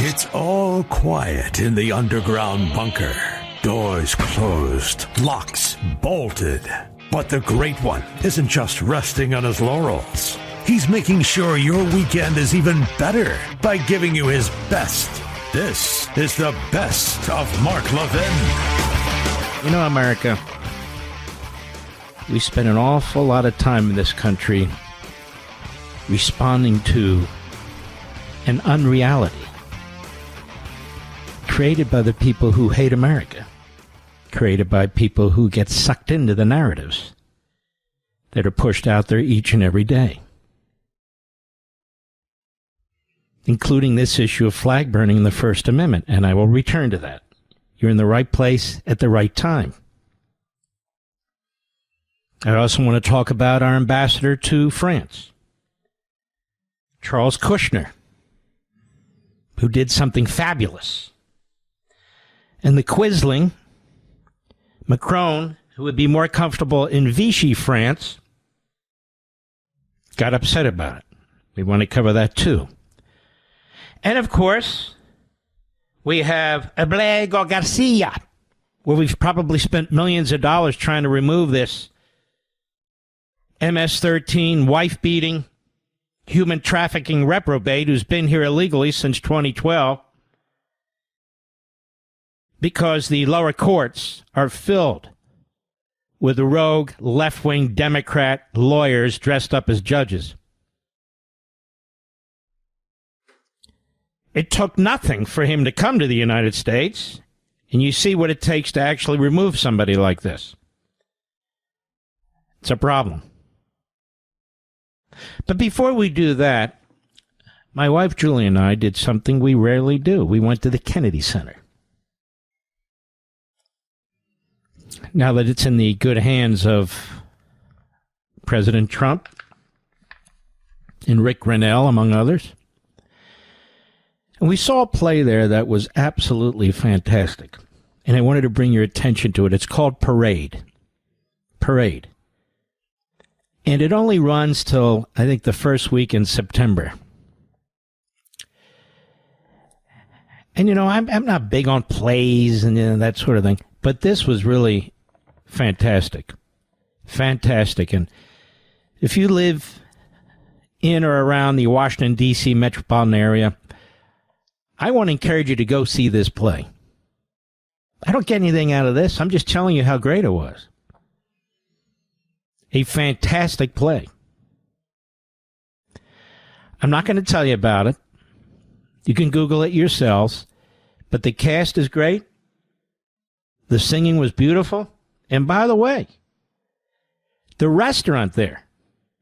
It's all quiet in the underground bunker. Doors closed, locks bolted. But the Great One isn't just resting on his laurels. He's making sure your weekend is even better by giving you his best. This is the best of Mark Levin. You know, America, we spend an awful lot of time in this country responding to an unreality created by the people who hate America, created by people who get sucked into the narratives that are pushed out there each and every day, including this issue of flag burning in the First Amendment, and I will return to that. You're in the right place at the right time. I also want to talk about our ambassador to France, Charles Kushner, who did something fabulous. And the quisling, Macron, who would be more comfortable in Vichy France, got upset about it. We want to cover that too. And of course, we have Ablego Garcia, where we've probably spent millions of dollars trying to remove this MS-13 wife-beating, human trafficking reprobate who's been here illegally since 2012, because the lower courts are filled with rogue left-wing Democrat lawyers dressed up as judges. It took nothing for him to come to the United States, and you see what it takes to actually remove somebody like this. It's a problem. But before we do that, my wife Julie and I did something we rarely do. We went to the Kennedy Center. Now that it's in the good hands of President Trump and Rick Grenell, among others. And we saw a play there that was absolutely fantastic. And I wanted to bring your attention to it. It's called Parade. Parade. And it only runs till, I think, the first week in September. And, you know, I'm not big on plays and that sort of thing. But this was really fantastic. Fantastic. And if you live in or around the Washington, D.C. metropolitan area, I want to encourage you to go see this play. I don't get anything out of this. I'm just telling you how great it was. A fantastic play. I'm not going to tell you about it. You can Google it yourselves. But the cast is great. The singing was beautiful. And by the way, the restaurant there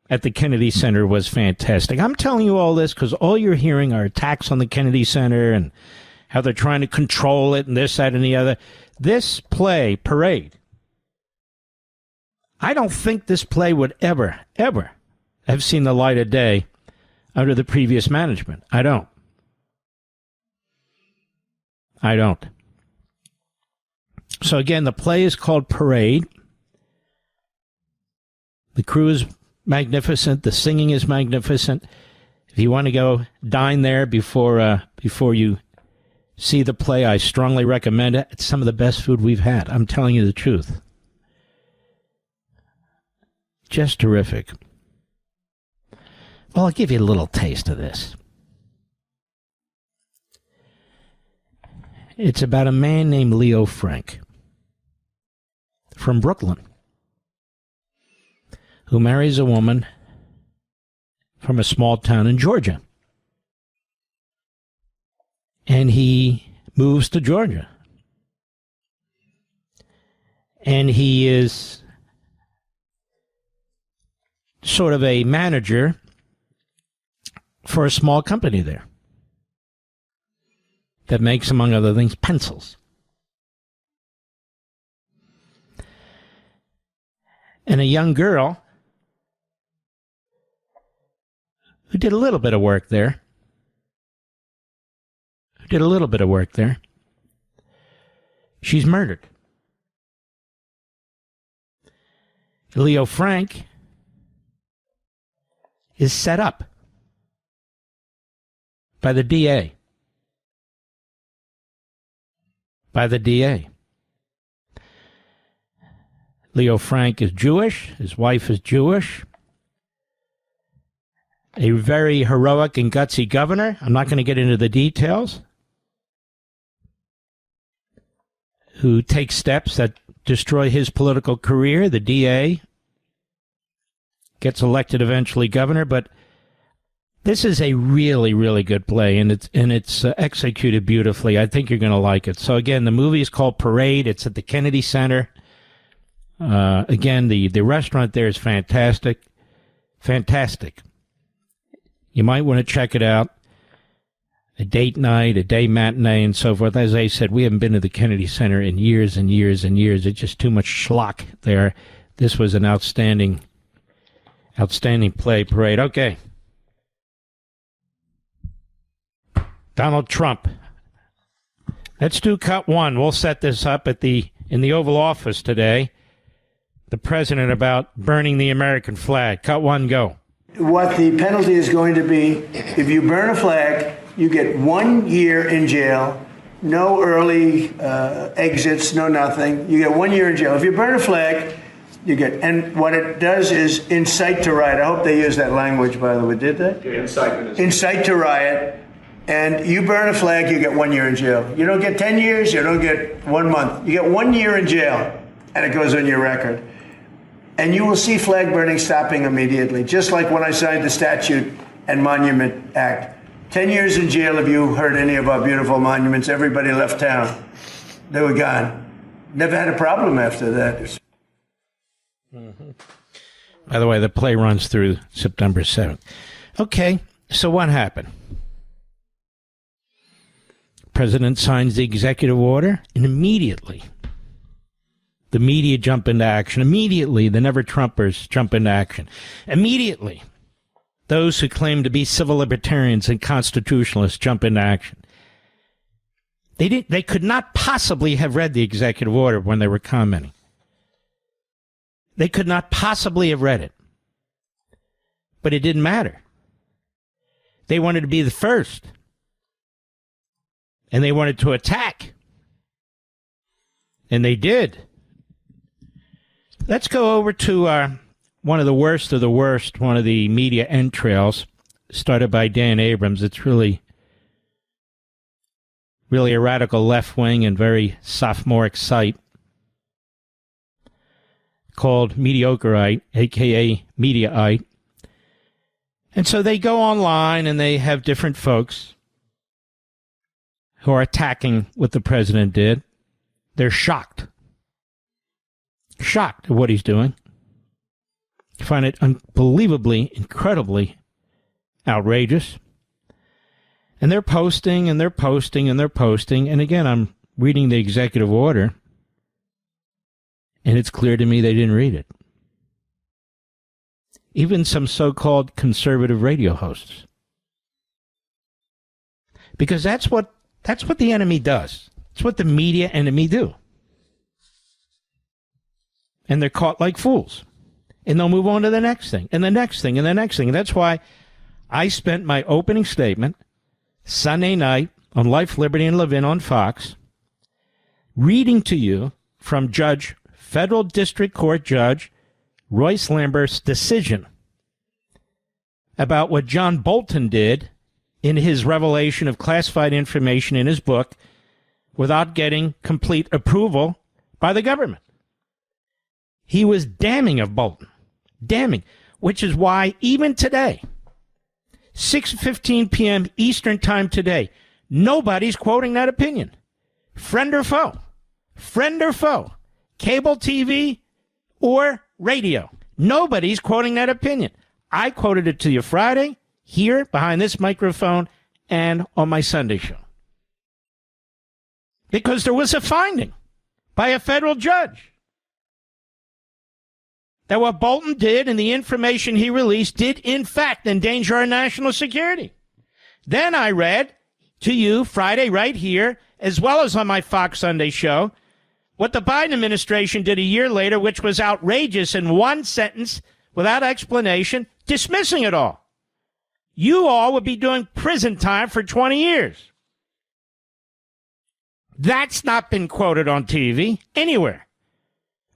at the Kennedy Center was fantastic. I'm telling you all this because all you're hearing are attacks on the Kennedy Center and how they're trying to control it and this, that, and the other. This play, Parade, I don't think this play would ever have seen the light of day under the previous management. I don't. So again, the play is called Parade. The crew is magnificent. The singing is magnificent. If you want to go dine there before you see the play, I strongly recommend it. It's some of the best food we've had. I'm telling you the truth. Just terrific. Well, I'll give you a little taste of this. It's about a man named Leo Frank from Brooklyn who marries a woman from a small town in Georgia. And he moves to Georgia. And he is sort of a manager for a small company there that makes, among other things, pencils. And a young girl who did a little bit of work there, she's murdered. Leo Frank is set up by the DA by the DA. Leo Frank is Jewish. His wife is Jewish. A very heroic and gutsy governor. I'm not going to get into the details. Who takes steps that destroy his political career. The DA gets elected eventually governor, but this is a really, really good play, and it's executed beautifully. I think you're going to like it. So again, the movie is called Parade. It's at the Kennedy Center. Again, the restaurant there is fantastic. Fantastic. You might want to check it out. A date night, a day matinee, and so forth. As I said, we haven't been to the Kennedy Center in years and years and years. It's just too much schlock there. This was an outstanding play, Parade. Okay. Donald Trump. Let's do cut one. We'll set this up in the Oval Office today. The president about burning the American flag. Cut one, go. What the penalty is going to be, if you burn a flag, you get 1 year in jail, no early exits, no nothing. You get 1 year in jail. If you burn a flag, you get, and what it does is incite to riot. I hope they used that language, by the way. Did they? Yeah, incitement. Incite to riot. And you burn a flag, you get 1 year in jail. You don't get 10 years, you don't get 1 month. You get 1 year in jail, and it goes on your record. And you will see flag burning stopping immediately, just like when I signed the Statute and Monument Act. 10 years in jail if you hurt any of our beautiful monuments. Everybody left town. They were gone. Never had a problem after that. Mm-hmm. By the way, the play runs through September 7th. Okay, so what happened? President signs the executive order, and immediately the media jump into action. Immediately, the NeverTrumpers jump into action. Immediately, those who claim to be civil libertarians and constitutionalists jump into action. They could not possibly have read the executive order when they were commenting. They could not possibly have read it. But it didn't matter. They wanted to be the first. And they wanted to attack. And they did. Let's go over to one of the worst, one of the media entrails, started by Dan Abrams. It's really a radical left-wing and very sophomoric site called Mediocreite, a.k.a. Mediaite. And so they go online and they have different folks who are attacking what the president did. They're shocked at what he's doing. Find it unbelievably, incredibly outrageous. And they're posting, and they're posting, and they're posting. And again, I'm reading the executive order, and it's clear to me they didn't read it. Even some so-called conservative radio hosts. Because that's what the enemy does. It's what the media enemy do. And they're caught like fools. And they'll move on to the next thing, and the next thing, and the next thing. And that's why I spent my opening statement Sunday night on Life, Liberty, and Levin on Fox, reading to you from Federal District Court Judge Royce Lambert's decision about what John Bolton did in his revelation of classified information in his book without getting complete approval by the government. He was damning of Bolton. Damning. Which is why even today, 6:15 p.m. Eastern Time today, nobody's quoting that opinion. Friend or foe. Friend or foe. Cable TV or radio. Nobody's quoting that opinion. I quoted it to you Friday, here, behind this microphone, and on my Sunday show. Because there was a finding by a federal judge that what Bolton did and the information he released did, in fact, endanger our national security. Then I read to you Friday right here, as well as on my Fox Sunday show, what the Biden administration did a year later, which was outrageous in one sentence, without explanation, dismissing it all. You all would be doing prison time for 20 years. That's not been quoted on TV anywhere.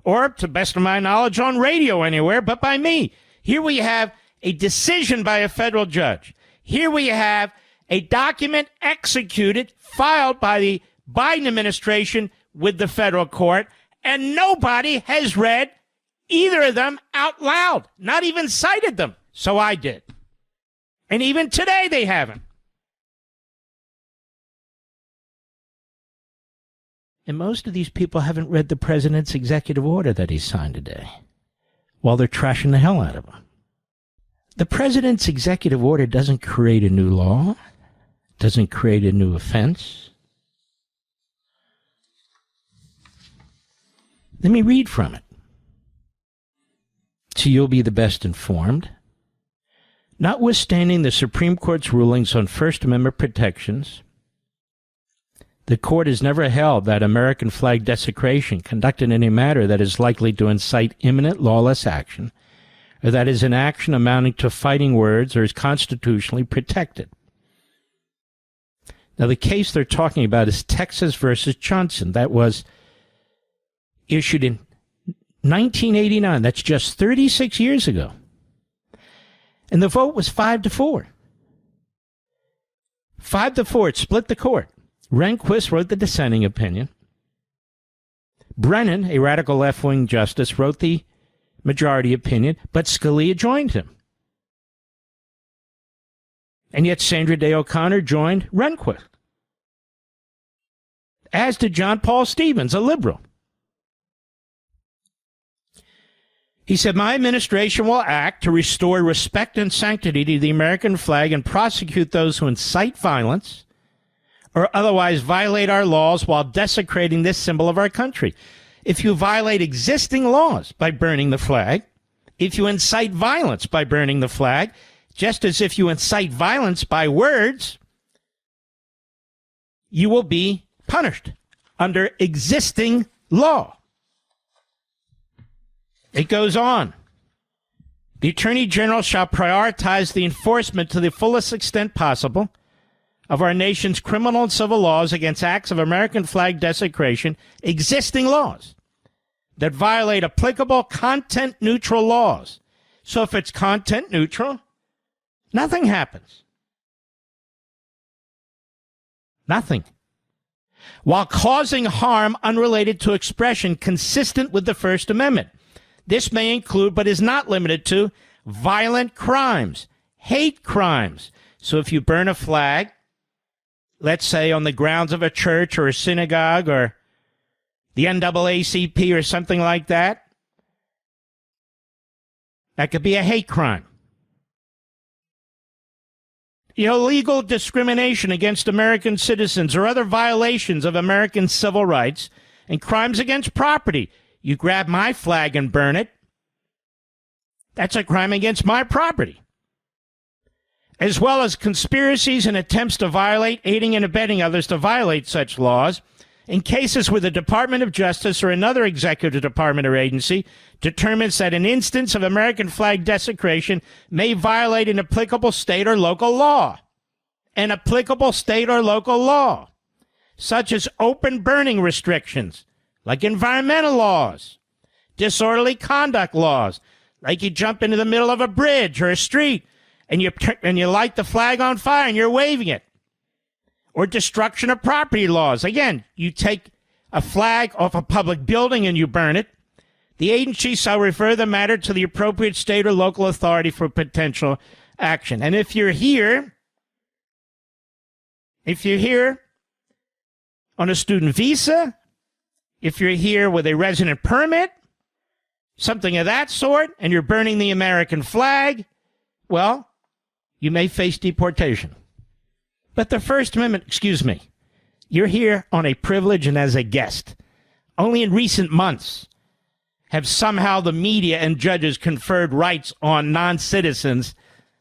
Or, to the best of my knowledge, on radio anywhere, but by me. Here we have a decision by a federal judge. Here we have a document executed, filed by the Biden administration with the federal court, and nobody has read either of them out loud, not even cited them. So I did. And even today they haven't. And most of these people haven't read the president's executive order that he signed today, while they're trashing the hell out of him. The president's executive order doesn't create a new law, doesn't create a new offense. Let me read from it, so you'll be the best informed. Notwithstanding the Supreme Court's rulings on First Amendment protections, the court has never held that American flag desecration conducted in a manner that is likely to incite imminent lawless action, or that is an action amounting to fighting words or is constitutionally protected. Now, the case they're talking about is Texas versus Johnson. That was issued in 1989. That's just 36 years ago. And the vote was 5-4. 5-4. It split the court. Rehnquist wrote the dissenting opinion. Brennan, a radical left-wing justice, wrote the majority opinion, but Scalia joined him. And yet Sandra Day O'Connor joined Rehnquist, as did John Paul Stevens, a liberal. He said, my administration will act to restore respect and sanctity to the American flag and prosecute those who incite violence or otherwise violate our laws while desecrating this symbol of our country. If you violate existing laws by burning the flag, if you incite violence by burning the flag, just as if you incite violence by words, you will be punished under existing law. It goes on. The Attorney General shall prioritize the enforcement to the fullest extent possible of our nation's criminal and civil laws against acts of American flag desecration, existing laws that violate applicable content-neutral laws. So if it's content-neutral, nothing happens. Nothing. While causing harm unrelated to expression consistent with the First Amendment. This may include, but is not limited to, violent crimes, hate crimes. So if you burn a flag, let's say on the grounds of a church or a synagogue or the NAACP or something like that, that could be a hate crime. Illegal discrimination against American citizens or other violations of American civil rights and crimes against property. You grab my flag and burn it, that's a crime against my property. As well as conspiracies and attempts to violate, aiding and abetting others to violate such laws, in cases where the Department of Justice or another executive department or agency determines that an instance of American flag desecration may violate an applicable state or local law. An applicable state or local law, such as open burning restrictions, like environmental laws, disorderly conduct laws, like you jump into the middle of a bridge or a street and you light the flag on fire and you're waving it, or destruction of property laws. Again, you take a flag off a public building and you burn it. The agency shall refer the matter to the appropriate state or local authority for potential action. And if you're here on a student visa, if you're here with a resident permit, something of that sort, and you're burning the American flag, well, you may face deportation. But the First Amendment, you're here on a privilege and as a guest. Only in recent months have somehow the media and judges conferred rights on non-citizens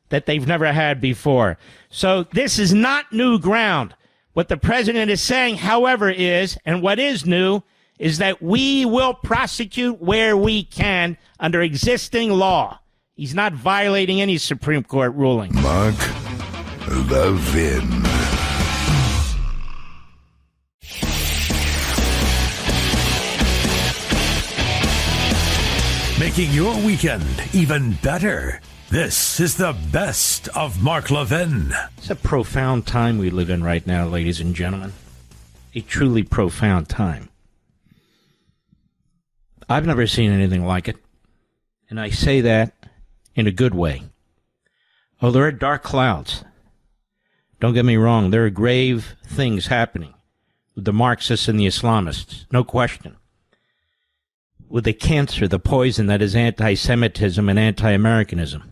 that they've never had before. So this is not new ground. What the president is saying, however, is, and what is new, is that we will prosecute where we can under existing law. He's not violating any Supreme Court ruling. Mark Levin. making your weekend even better. This is the best of Mark Levin. It's a profound time we live in right now, ladies and gentlemen. A truly profound time. I've never seen anything like it, and I say that in a good way. Oh, there are dark clouds. Don't get me wrong, there are grave things happening with the Marxists and the Islamists, no question. With the cancer, the poison that is anti-Semitism and anti-Americanism.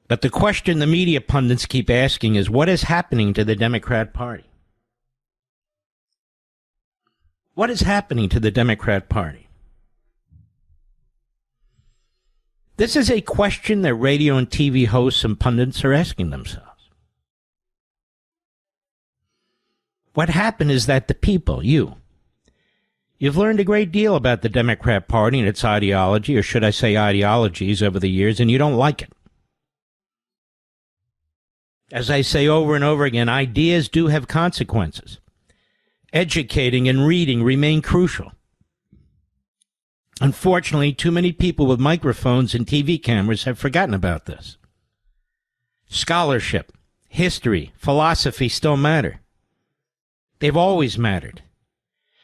But the question the media pundits keep asking is, what is happening to the Democrat Party? What is happening to the Democrat Party? This is a question that radio and TV hosts and pundits are asking themselves. What happened is that the people, you've learned a great deal about the Democrat Party and its ideology, or should I say ideologies, over the years, and you don't like it. As I say over and over again, ideas do have consequences. Educating and reading remain crucial. Unfortunately, too many people with microphones and TV cameras have forgotten about this. Scholarship, history, philosophy still matter. They've always mattered.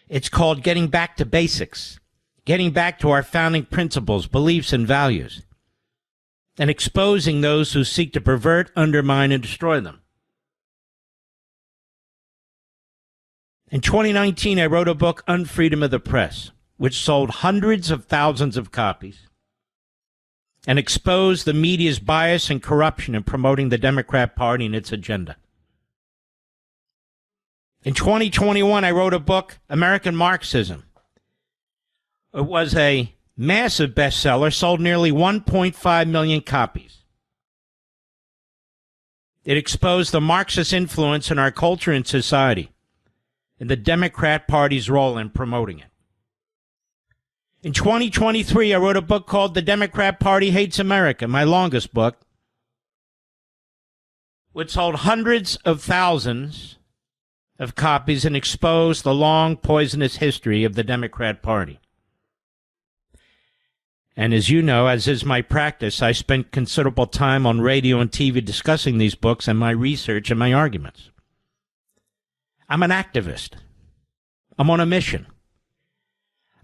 It's called getting back to basics, getting back to our founding principles, beliefs, and values, and exposing those who seek to pervert, undermine, and destroy them. In 2019, I wrote a book, Unfreedom of the Press, which sold hundreds of thousands of copies and exposed the media's bias and corruption in promoting the Democrat Party and its agenda. In 2021, I wrote a book, American Marxism. It was a massive bestseller, sold nearly 1.5 million copies. It exposed the Marxist influence in our culture and society, and the Democrat Party's role in promoting it. In 2023, I wrote a book called The Democrat Party Hates America, my longest book, which sold hundreds of thousands of copies and exposed the long, poisonous history of the Democrat Party. And as you know, as is my practice, I spent considerable time on radio and TV discussing these books and my research and my arguments. I'm an activist. I'm on a mission.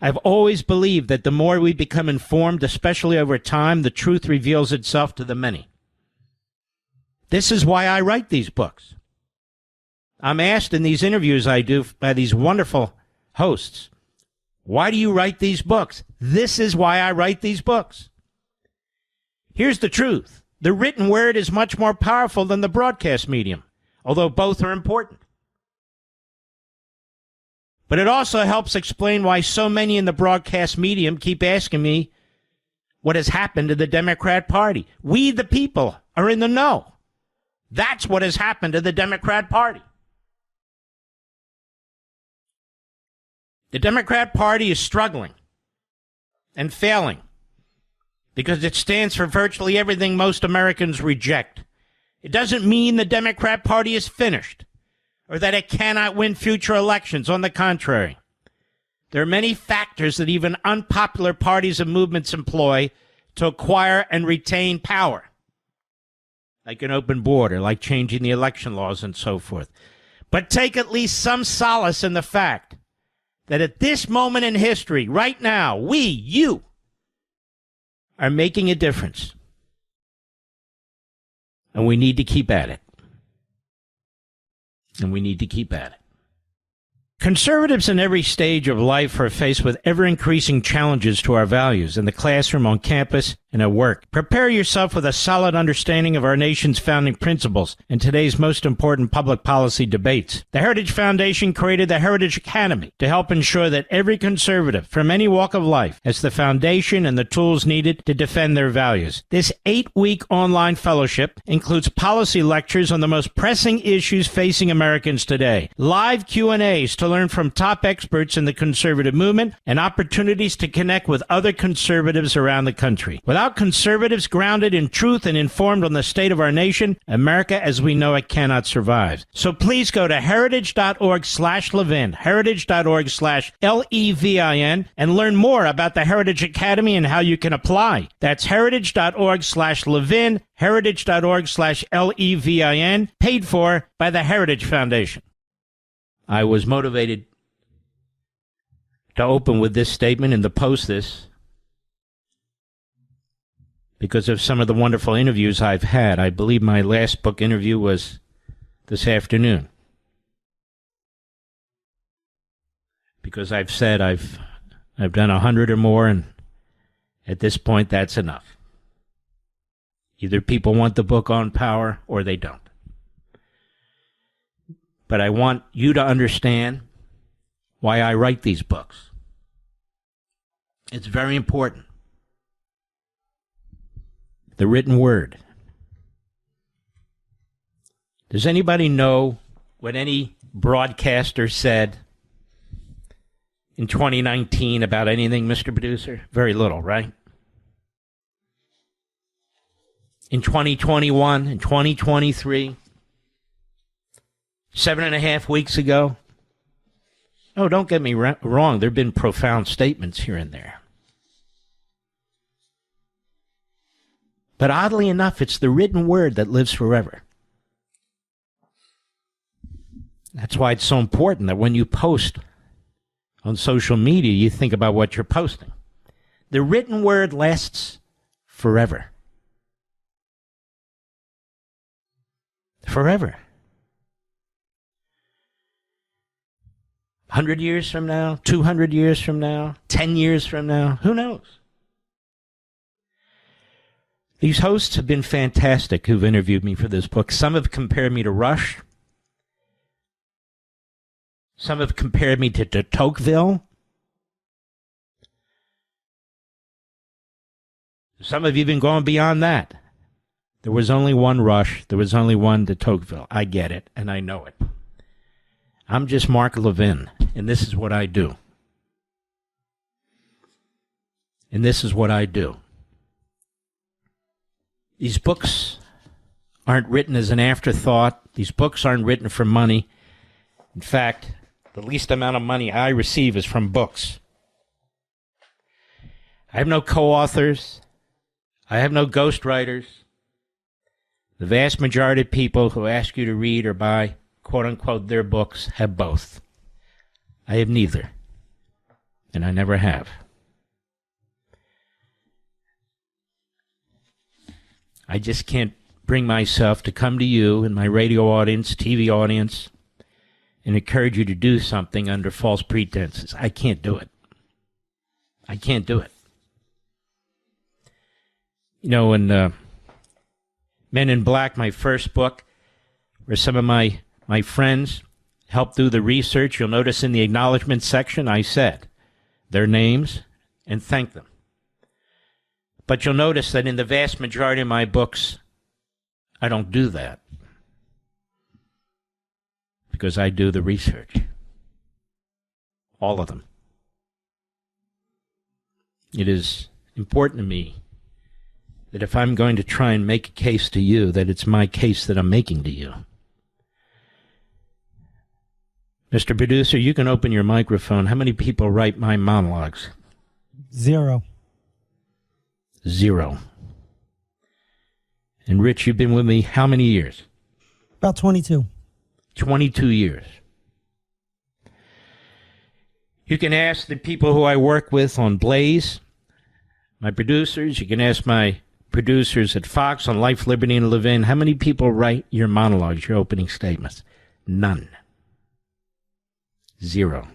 I've always believed that the more we become informed, especially over time, the truth reveals itself to the many. This is why I write these books. I'm asked in these interviews I do by these wonderful hosts, why do you write these books? This is why I write these books. Here's the truth. The written word is much more powerful than the broadcast medium, although both are important. But it also helps explain why so many in the broadcast medium keep asking me what has happened to the Democrat Party. We, the people, are in the know. That's what has happened to the Democrat Party. The Democrat Party is struggling and failing because it stands for virtually everything most Americans reject. It doesn't mean the Democrat Party is finished or that it cannot win future elections. On the contrary, there are many factors that even unpopular parties and movements employ to acquire and retain power, like an open border, like changing the election laws and so forth. But take at least some solace in the fact that at this moment in history, right now, you, are making a difference. And we need to keep at it. And we need to keep at it. Conservatives in every stage of life are faced with ever-increasing challenges to our values in the classroom, on campus, and at work. Prepare yourself with a solid understanding of our nation's founding principles in today's most important public policy debates. The Heritage Foundation created the Heritage Academy to help ensure that every conservative from any walk of life has the foundation and the tools needed to defend their values. This 8-week online fellowship includes policy lectures on the most pressing issues facing Americans today, live Q&As to learn from top experts in the conservative movement, and opportunities to connect with other conservatives around the country. Without Without conservatives grounded in truth and informed on the state of our nation, America as we know it cannot survive. So please go to heritage.org/Levin, heritage.org/LEVIN, and learn more about the Heritage Academy and how you can apply. That's heritage.org/Levin, heritage.org/LEVIN, paid for by the Heritage Foundation. I was motivated to open with this statement and to post this because of some of the wonderful interviews I've had. I believe my last book interview was this afternoon. Because I've said I've done 100 or more, and at this point that's enough. Either people want the book on power or they don't. But I want you to understand why I write these books. It's very important. The written word. Does anybody know what any broadcaster said in 2019 about anything, Mr. Producer? Very little, right? In 2021, in 2023, 7.5 weeks ago. Oh, don't get me wrong. There have been profound statements here and there. But oddly enough, it's the written word that lives forever. That's why it's so important that when you post on social media, you think about what you're posting. The written word lasts forever. Forever. 100 years from now, 200 years from now, 10 years from now, who knows? These hosts have been fantastic who've interviewed me for this book. Some have compared me to Rush. Some have compared me to de Tocqueville. Some have even gone beyond that. There was only one Rush. There was only one de Tocqueville. I get it, and I know it. I'm just Mark Levin, and this is what I do. And this is what I do. These books aren't written as an afterthought. These books aren't written for money. In fact, the least amount of money I receive is from books. I have no co-authors. I have no ghostwriters. The vast majority of people who ask you to read or buy, quote-unquote, their books have both. I have neither, and I never have. I just can't bring myself to come to you and my radio audience, TV audience, and encourage you to do something under false pretenses. I can't do it. I can't do it. You know, in Men in Black, my first book, where some of my friends helped do the research, you'll notice in the acknowledgement section I said their names and thanked them. But you'll notice that in the vast majority of my books, I don't do that. Because I do the research. All of them. It is important to me that if I'm going to try and make a case to you, that it's my case that I'm making to you. Mr. Producer, you can open your microphone. How many people write my monologues? 0. 0. And Rich, you've been with me how many years? About 22. 22 years. You can ask the people who I work with on Blaze, my producers. You can ask my producers at Fox on Life, Liberty, and Levin. How many people write your monologues, your opening statements? None. 0.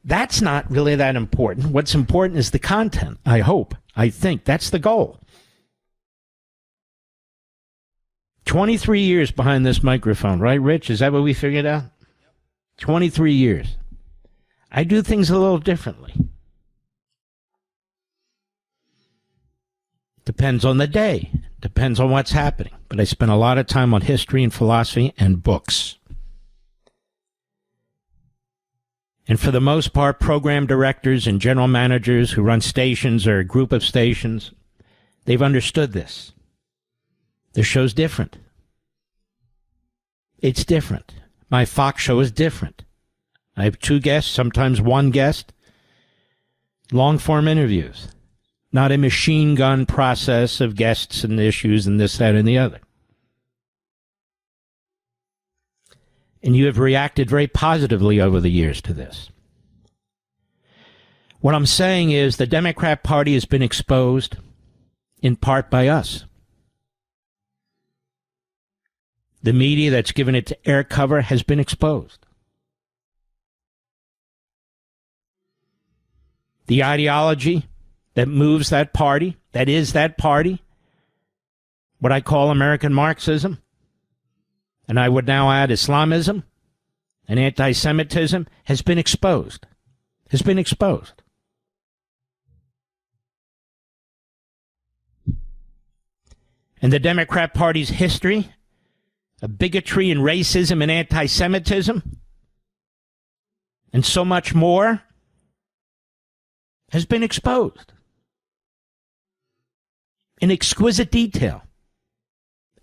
That's not really that important. What's important is the content, I hope. I think that's the goal. 23 years behind this microphone, right, Rich? Is that what we figured out? 23 years. I do things a little differently. Depends on the day. Depends on what's happening. But I spend a lot of time on history and philosophy and books. And for the most part, program directors and general managers who run stations or a group of stations, they've understood this. The show's different. It's different. My Fox show is different. I have 2 guests, sometimes 1 guest. Long-form interviews. Not a machine gun process of guests and issues and this, that, and the other. And you have reacted very positively over the years to this. What I'm saying is the Democrat Party has been exposed in part by us. The media that's given it to air cover has been exposed. The ideology that moves that party, that is that party, what I call American Marxism, and I would now add Islamism and anti-Semitism, has been exposed. Has been exposed. And the Democrat Party's history of bigotry and racism and anti-Semitism and so much more has been exposed in exquisite detail.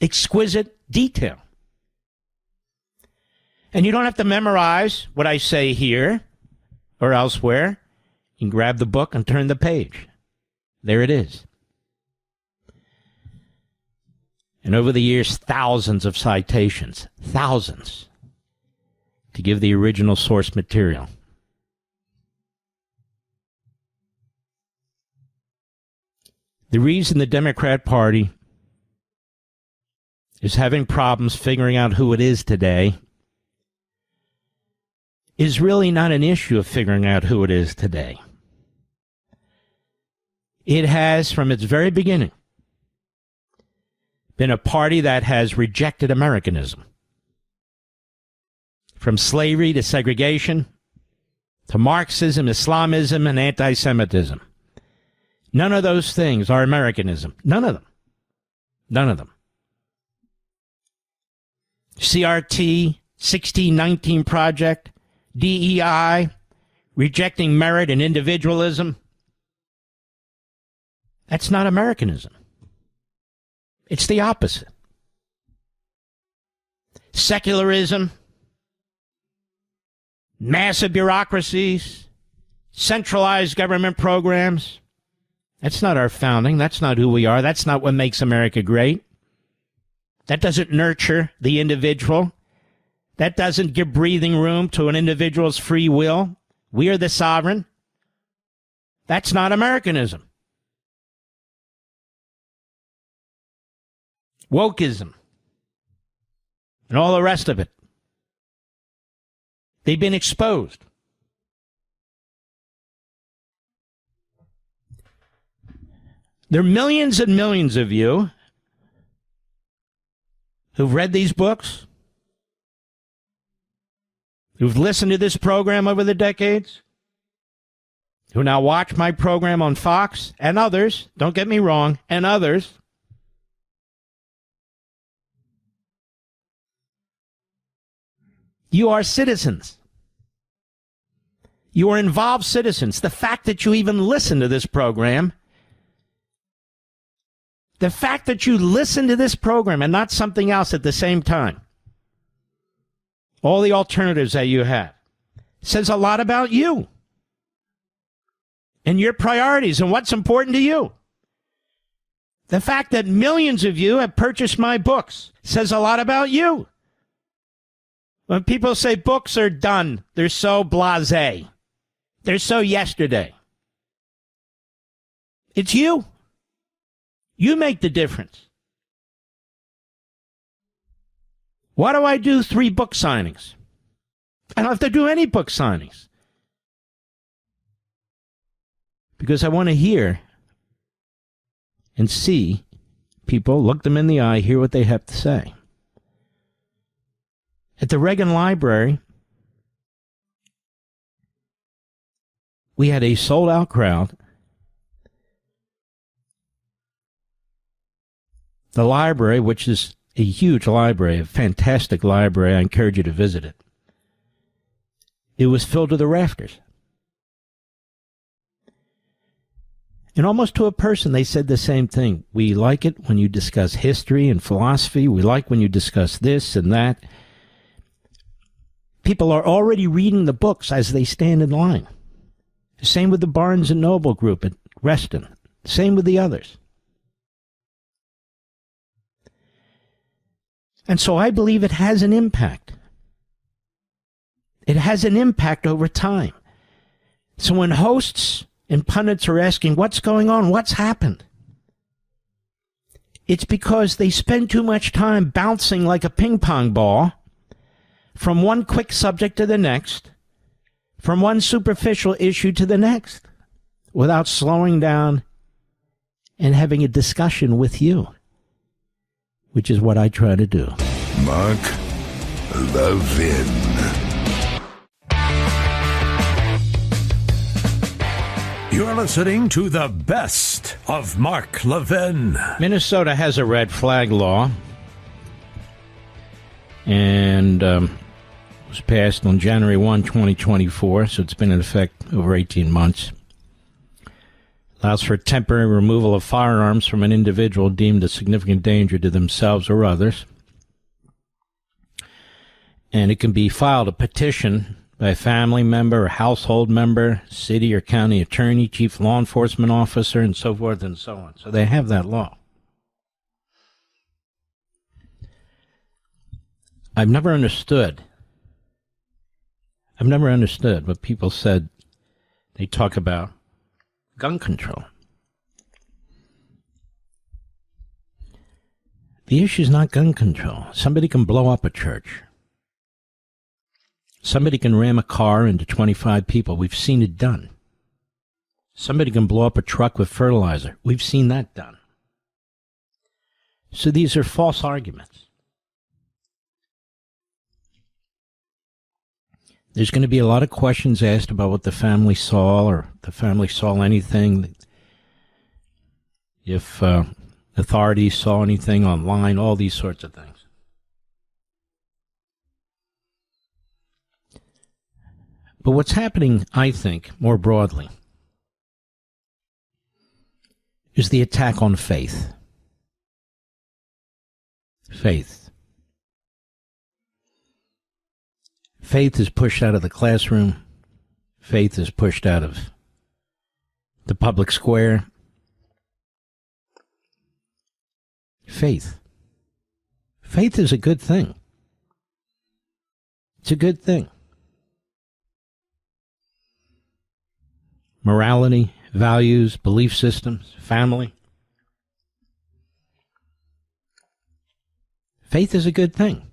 Exquisite detail. And you don't have to memorize what I say here or elsewhere. You can grab the book and turn the page. There it is. And over the years, thousands of citations, thousands, to give the original source material. The reason the Democrat Party is having problems figuring out who it is today is really not an issue of figuring out who it is today. It has, from its very beginning, been a party that has rejected Americanism. From slavery to segregation, to Marxism, Islamism, and anti-Semitism. None of those things are Americanism. None of them. None of them. CRT, 1619 Project, DEI, rejecting merit and individualism. That's not Americanism. It's the opposite. Secularism, massive bureaucracies, centralized government programs. That's not our founding. That's not who we are. That's not what makes America great. That doesn't nurture the individual. That doesn't give breathing room to an individual's free will. We are the sovereign. That's not Americanism. Wokeism and all the rest of it. They've been exposed. There are millions and millions of you who've read these books, who've listened to this program over the decades, who now watch my program on Fox, and others, don't get me wrong, and others. You are citizens. You are involved citizens. The fact that you even listen to this program, the fact that you listen to this program and not something else at the same time, all the alternatives that you have, says a lot about you and your priorities and what's important to you. The fact that millions of you have purchased my books says a lot about you. When people say books are done, they're so blasé. They're so yesterday. It's you. You make the difference. Why do I do 3 book signings? I don't have to do any book signings. Because I want to hear and see people, look them in the eye, hear what they have to say. At the Reagan Library, we had a sold-out crowd. The library, which is a huge library, a fantastic library, I encourage you to visit it. It was filled to the rafters. And almost to a person, they said the same thing. We like it when you discuss history and philosophy. We like when you discuss this and that. People are already reading the books as they stand in line. Same with the Barnes and Noble group at Reston. Same with the others. And so I believe it has an impact. It has an impact over time. So when hosts and pundits are asking, what's going on? What's happened? It's because they spend too much time bouncing like a ping pong ball from one quick subject to the next, from one superficial issue to the next, without slowing down and having a discussion with you, which is what I try to do. Mark Levin. You're listening to the best of Mark Levin. Minnesota has a red flag law, and was passed on January 1, 2024, so it's been in effect over 18 months. Allows for temporary removal of firearms from an individual deemed a significant danger to themselves or others. And it can be filed a petition by a family member or household member, city or county attorney, chief law enforcement officer, and so forth and so on. So they have that law. I've never understood what people said. They talk about gun control. The issue is not gun control. Somebody can blow up a church. Somebody can ram a car into 25 people. We've seen it done. Somebody can blow up a truck with fertilizer. We've seen that done. So these are false arguments. There's going to be a lot of questions asked about what the family saw, or the family saw anything. If authorities saw anything online, all these sorts of things. But what's happening, I think, more broadly, is the attack on faith. Faith. Faith is pushed out of the classroom. Faith is pushed out of the public square. Faith. Faith is a good thing. It's a good thing. Morality, values, belief systems, family. Faith is a good thing.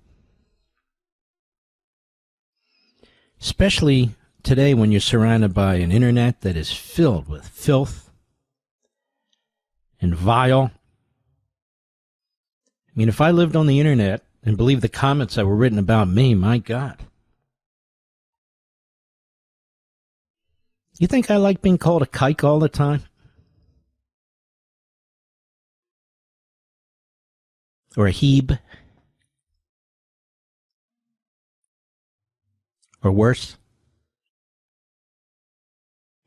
Especially today when you're surrounded by an internet that is filled with filth and vile. I mean, if I lived on the internet and believed the comments that were written about me, my God. You think I like being called a kike all the time? Or a heeb? Or worse?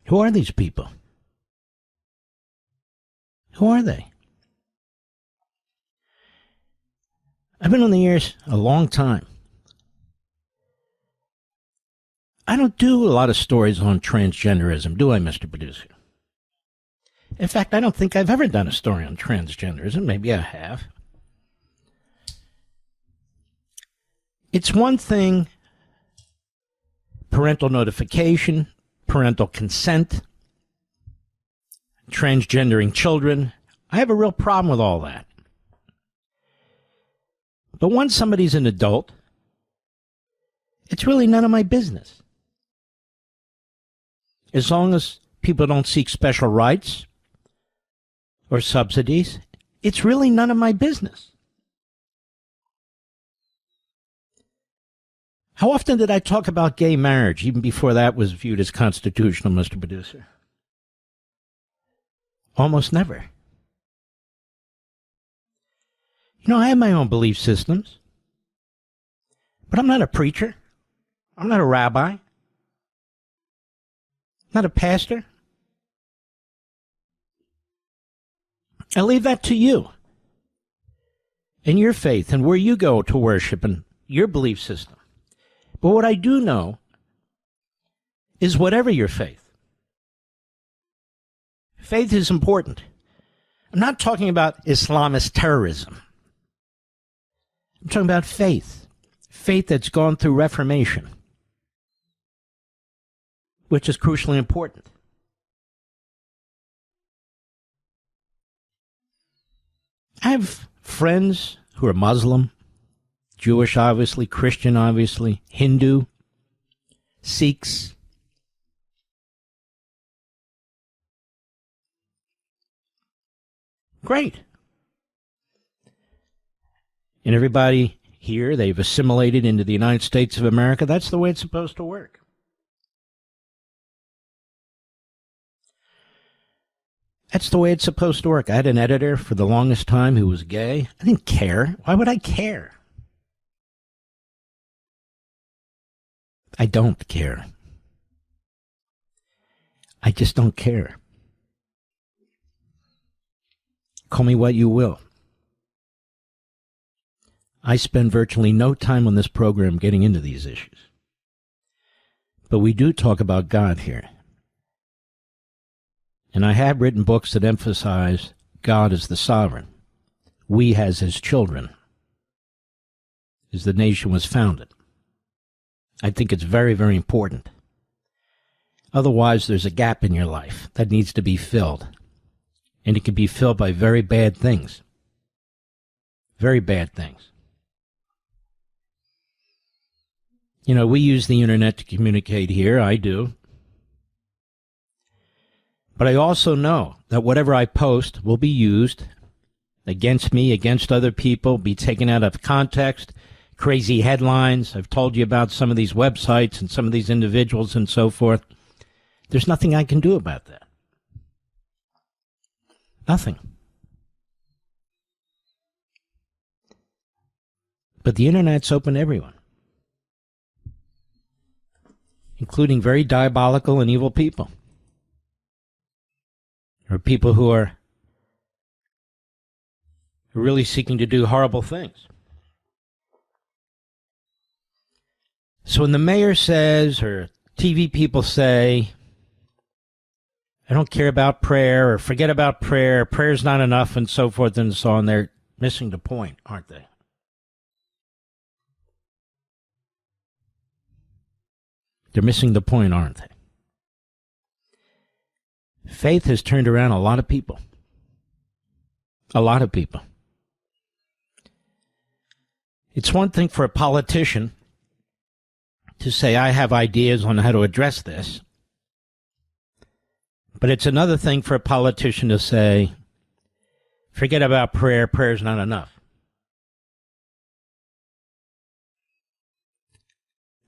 Who are these people? Who are they? I've been on the air a long time. I don't do a lot of stories on transgenderism, do I, Mr. Producer? In fact, I don't think I've ever done a story on transgenderism. Maybe I have. It's one thing, parental notification, parental consent, transgendering children. I have a real problem with all that. But once somebody's an adult, it's really none of my business. As long as people don't seek special rights or subsidies, it's really none of my business. How often did I talk about gay marriage, even before that was viewed as constitutional, Mr. Producer? Almost never. You know, I have my own belief systems, but I'm not a preacher. I'm not a rabbi. not a pastor. I leave that to you and your faith and where you go to worship and your belief system. But what I do know is whatever your faith, faith is important. I'm not talking about Islamist terrorism. I'm talking about faith. Faith that's gone through Reformation, which is crucially important. I have friends who are Muslim, Jewish, obviously, Christian, obviously, Hindu, Sikhs. Great. And everybody here, they've assimilated into the United States of America. That's the way it's supposed to work. That's the way it's supposed to work. I had an editor for the longest time who was gay. I didn't care. Why would I care? I don't care. I just don't care. Call me what you will. I spend virtually no time on this program getting into these issues. But we do talk about God here. And I have written books that emphasize God as the sovereign. We as his children, as the nation was founded. I think it's very, very important. Otherwise, there's a gap in your life that needs to be filled. And it can be filled by very bad things. Very bad things. You know, we use the internet to communicate here. I do. But I also know that whatever I post will be used against me, against other people, be taken out of context, crazy headlines. I've told you about some of these websites and some of these individuals and so forth. There's nothing I can do about that. Nothing. But the internet's open to everyone, including very diabolical and evil people. Or people who are really seeking to do horrible things. So when the mayor says, or TV people say, I don't care about prayer, or forget about prayer, prayer's not enough, and so forth and so on, they're missing the point, aren't they? They're missing the point, aren't they? Faith has turned around a lot of people. A lot of people. It's one thing for a politician to say, I have ideas on how to address this. But it's another thing for a politician to say, forget about prayer, prayer's not enough.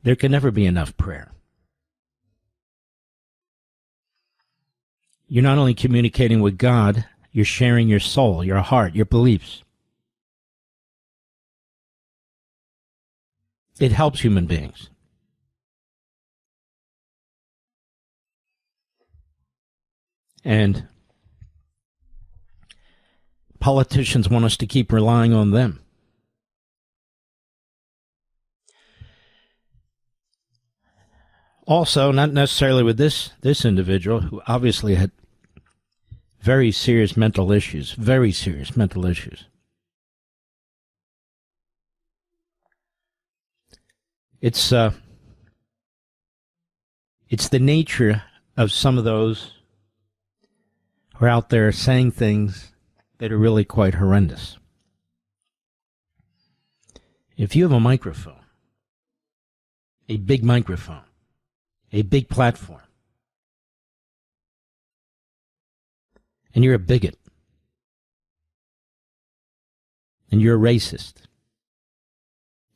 There can never be enough prayer. You're not only communicating with God, you're sharing your soul, your heart, your beliefs. It helps human beings. And politicians want us to keep relying on them. Also, not necessarily with this individual, who obviously had very serious mental issues, very serious mental issues. It's the nature of some of those who are out there saying things that are really quite horrendous. If you have a microphone, a big microphone, a big platform, and you're a bigot, and you're a racist,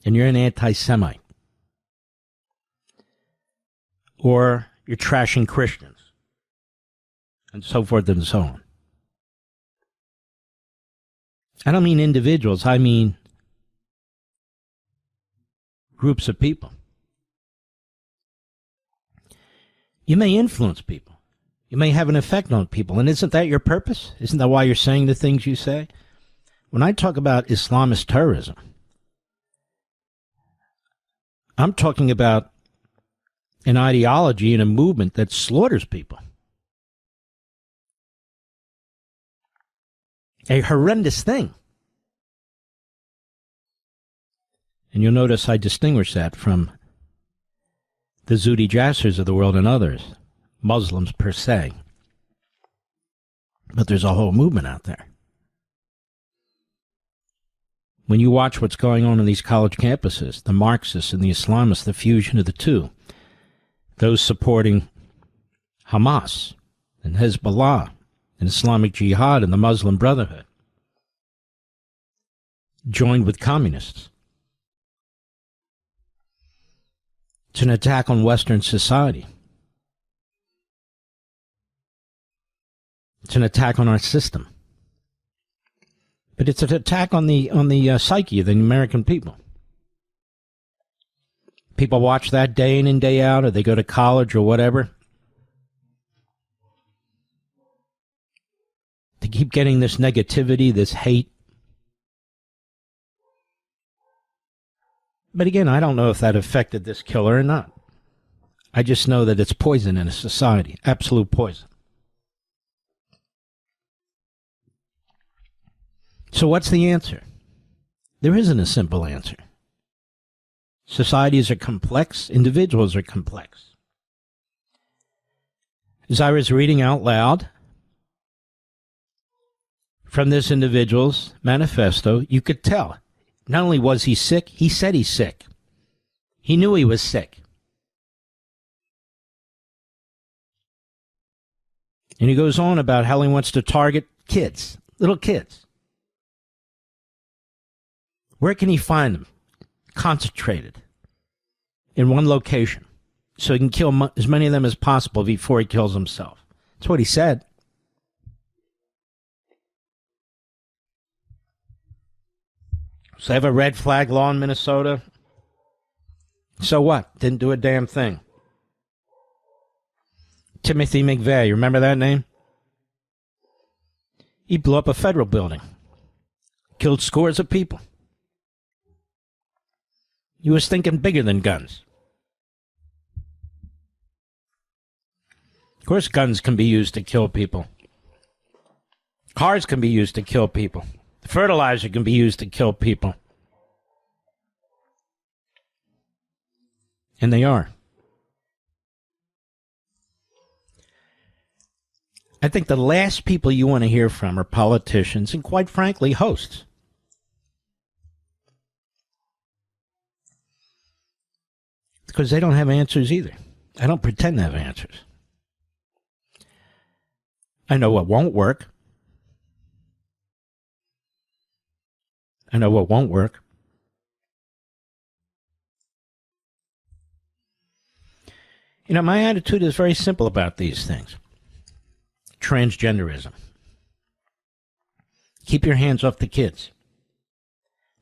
and you're an anti-Semite, or you're trashing Christians, and so forth and so on. I don't mean individuals, I mean groups of people. You may influence people. You may have an effect on people. And isn't that your purpose? Isn't that why you're saying the things you say? When I talk about Islamist terrorism, I'm talking about an ideology and a movement that slaughters people. A horrendous thing. And you'll notice I distinguish that from the Zuhdi Jassers of the world and others, Muslims per se. But there's a whole movement out there. When you watch what's going on in these college campuses, the Marxists and the Islamists, the fusion of the two, those supporting Hamas and Hezbollah and Islamic Jihad and the Muslim Brotherhood, joined with communists. It's an attack on Western society. It's an attack on our system. But it's an attack on the psyche of the American people. People watch that day in and day out, or they go to college or whatever. They keep getting this negativity, this hate. But again, I don't know if that affected this killer or not. I just know that it's poison in a society, absolute poison. So what's the answer? There isn't a simple answer. Societies are complex. Individuals are complex. As I was reading out loud from this individual's manifesto, you could tell. Not only was he sick, he said he's sick. He knew he was sick. And he goes on about how he wants to target kids, little kids. Where can he find them? Concentrated in one location so he can kill as many of them as possible before he kills himself. That's what he said. So they have a red flag law in Minnesota. So what? Didn't do a damn thing. Timothy McVeigh, you remember that name? He blew up a federal building. Killed scores of people. He was thinking bigger than guns. Of course, guns can be used to kill people. Cars can be used to kill people. Fertilizer can be used to kill people. And they are. I think the last people you want to hear from are politicians and, quite frankly, hosts. Because they don't have answers either. I don't pretend to have answers. I know what won't work. I know what won't work. You know, my attitude is very simple about these things. Transgenderism. Keep your hands off the kids.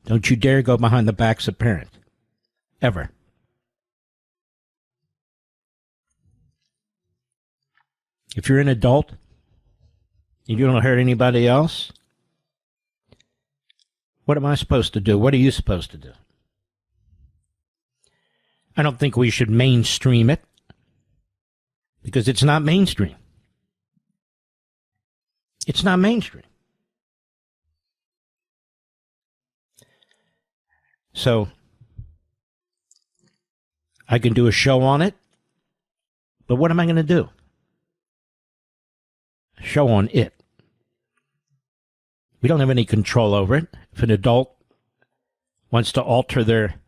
Don't you dare go behind the backs of parents. Ever. If you're an adult and you don't hurt anybody else, what am I supposed to do? What are you supposed to do? I don't think we should mainstream it because it's not mainstream. It's not mainstream. So I can do a show on it, but what am I going to do? Show on it. We don't have any control over it. If an adult wants to alter their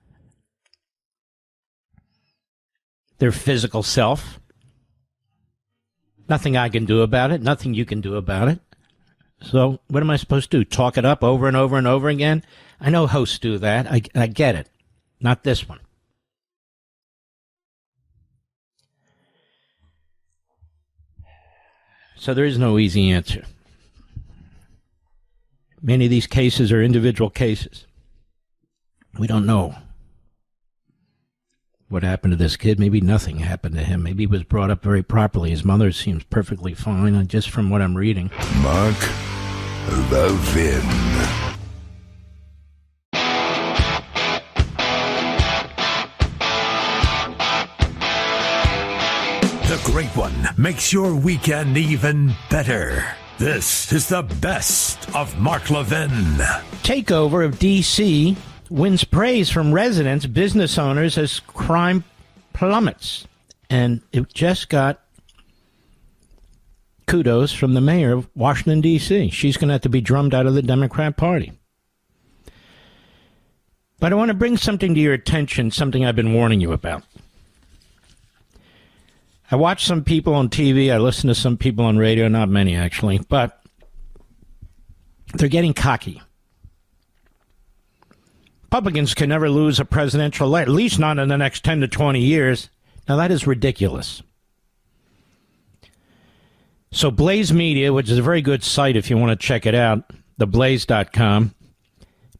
physical self, nothing I can do about it, nothing you can do about it. So what am I supposed to do? Talk it up over and over and over again? I know hosts do that. I get it. Not this one. So there is no easy answer. Many of these cases are individual cases. We don't know what happened to this kid. Maybe nothing happened to him. Maybe he was brought up very properly. His mother seems perfectly fine, and just from what I'm reading. Mark Levin. The Great One makes your weekend even better. This is the best of Mark Levin. Takeover of D.C. wins praise from residents, business owners as crime plummets. And it just got kudos from the mayor of Washington, D.C. She's going to have to be drummed out of the Democrat Party. But I want to bring something to your attention, something I've been warning you about. I watch some people on TV. I listen to some people on radio, not many actually, but they're getting cocky. Republicans can never lose a presidential election, at least not in the next 10 to 20 years. Now, that is ridiculous. So Blaze Media, which is a very good site if you want to check it out, theblaze.com,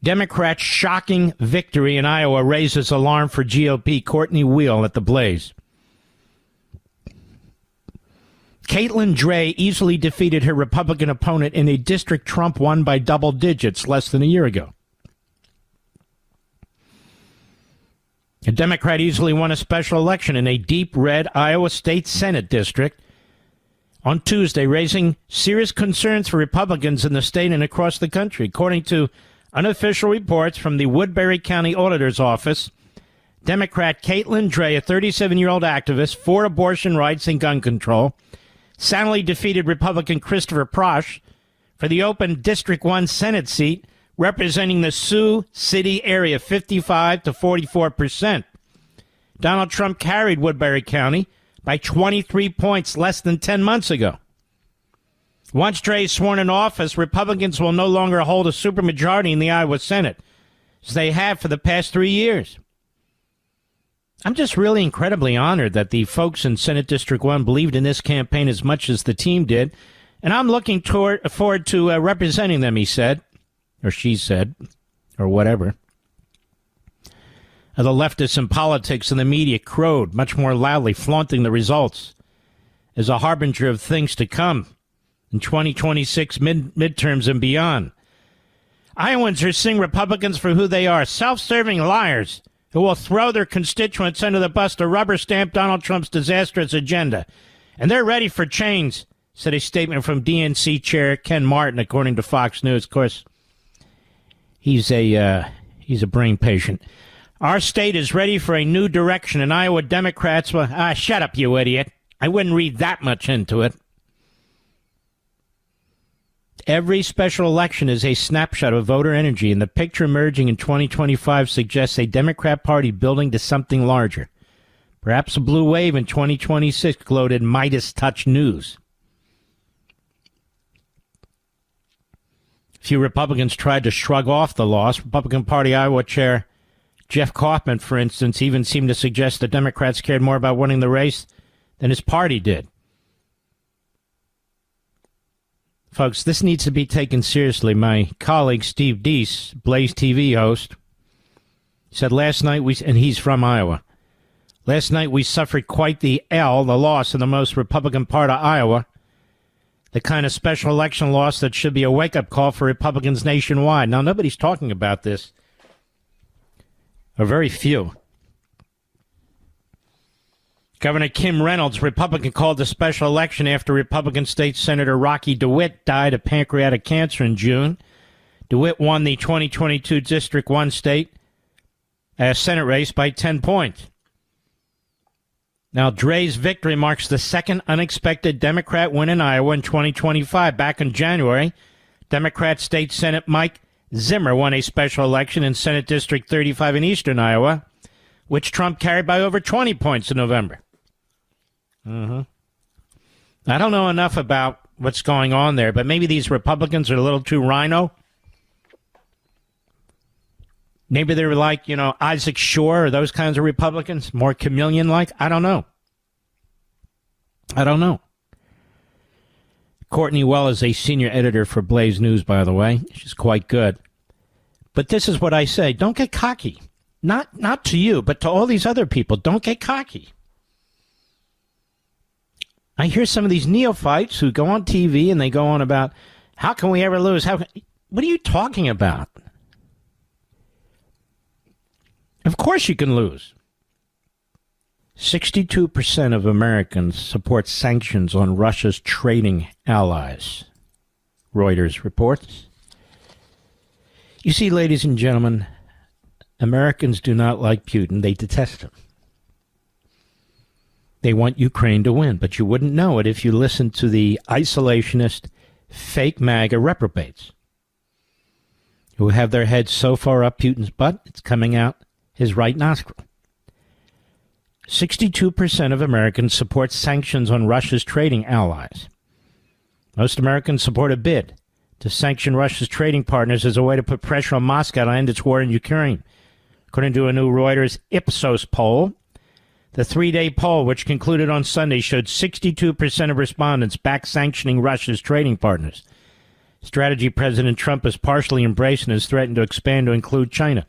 Democrats' shocking victory in Iowa raises alarm for GOP Courtney Wheel at the Blaze. Caitlin Dray easily defeated her Republican opponent in a district Trump won by double digits less than a year ago. A Democrat easily won a special election in a deep red Iowa State Senate district on Tuesday, raising serious concerns for Republicans in the state and across the country. According to unofficial reports from the Woodbury County Auditor's Office, Democrat Caitlin Dray, a 37-year-old activist for abortion rights and gun control, soundly defeated Republican Christopher Prosch for the open District 1 Senate seat, representing the Sioux City area, 55 to 44%. Donald Trump carried Woodbury County by 23 points less than 10 months ago. Once Dray is sworn in office, Republicans will no longer hold a supermajority in the Iowa Senate, as they have for the past 3 years. I'm just really incredibly honored that the folks in Senate District 1 believed in this campaign as much as the team did, and I'm looking forward to representing them, he said, or she said, or whatever. The leftists in politics and the media crowed much more loudly, flaunting the results as a harbinger of things to come in 2026 midterms and beyond. Iowans are seeing Republicans for who they are, self-serving liars who will throw their constituents under the bus to rubber stamp Donald Trump's disastrous agenda. And they're ready for change, said a statement from DNC chair Ken Martin, according to Fox News. Of course, he's a brain patient. Our state is ready for a new direction, and Iowa Democrats will... shut up, you idiot. I wouldn't read that much into it. Every special election is a snapshot of voter energy, and the picture emerging in 2025 suggests a Democrat Party building to something larger. Perhaps a blue wave in 2026, gloated Midas Touch News. Few Republicans tried to shrug off the loss. Republican Party Iowa Chair Jeff Kaufman, for instance, even seemed to suggest the Democrats cared more about winning the race than his party did. Folks, this needs to be taken seriously. My colleague Steve Deese, Blaze TV host, said last night, and he's from Iowa, last night we suffered quite the loss in the most Republican part of Iowa, the kind of special election loss that should be a wake-up call for Republicans nationwide. Now, nobody's talking about this, or very few. Governor Kim Reynolds, Republican, called a special election after Republican State Senator Rocky DeWitt died of pancreatic cancer in June. DeWitt won the 2022 District 1 state Senate race by 10 points. Now, Dray's victory marks the second unexpected Democrat win in Iowa in 2025. Back in January, Democrat State Senate Mike Zimmer won a special election in Senate District 35 in eastern Iowa, which Trump carried by over 20 points in November. I don't know enough about what's going on there, but maybe these Republicans are a little too rhino. Maybe they're like, Isaac Shore or those kinds of Republicans, more chameleon-like. I don't know. Courtney Well is a senior editor for Blaze News, by the way. She's quite good. But this is what I say. Don't get cocky. Not to you, but to all these other people. Don't get cocky. I hear some of these neophytes who go on TV and they go on about, how can we ever lose? What are you talking about? Of course you can lose. 62% of Americans support sanctions on Russia's trading allies, Reuters reports. You see, ladies and gentlemen, Americans do not like Putin. They detest him. They want Ukraine to win, but you wouldn't know it if you listened to the isolationist, fake MAGA reprobates who have their heads so far up Putin's butt, it's coming out his right nostril. 62% of Americans support sanctions on Russia's trading allies. Most Americans support a bid to sanction Russia's trading partners as a way to put pressure on Moscow to end its war in Ukraine. According to a new Reuters Ipsos poll, the 3-day poll, which concluded on Sunday, showed 62% of respondents back sanctioning Russia's trading partners. Strategy President Trump has partially embraced and has threatened to expand to include China.